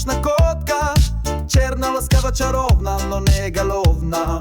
симпатична котка, черна, ласкава, чаровна, но не е галовна.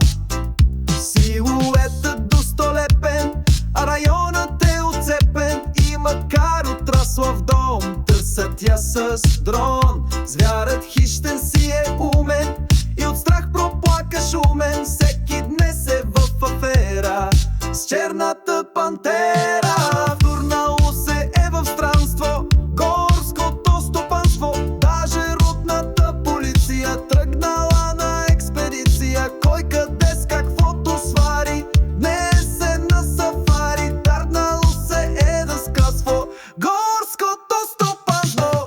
Силуетът достолепен, а районът е отцепен. И макар отрасла в дом, търсят я с дрон. Звярат хищен си е умен и от страх проплака шумен. Всеки днес е в афера с черната пантера. Втурнало се е в странство горското стопанство. Даже родната полиция тръгнала на експедиция. Кой къде с каквото свари, днес е на сафари. Дарнало се е да скъсво горското стопанство.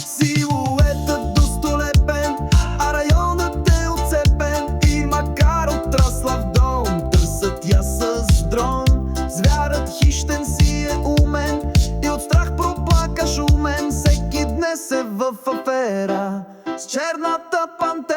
Силуетът достолепен, а районът е отцепен. И макар отрасла в дом, търсят я с дрон. Звярат хищен си е умен и от страх проплака шумен. Всеки днес е в афера с черната пантера.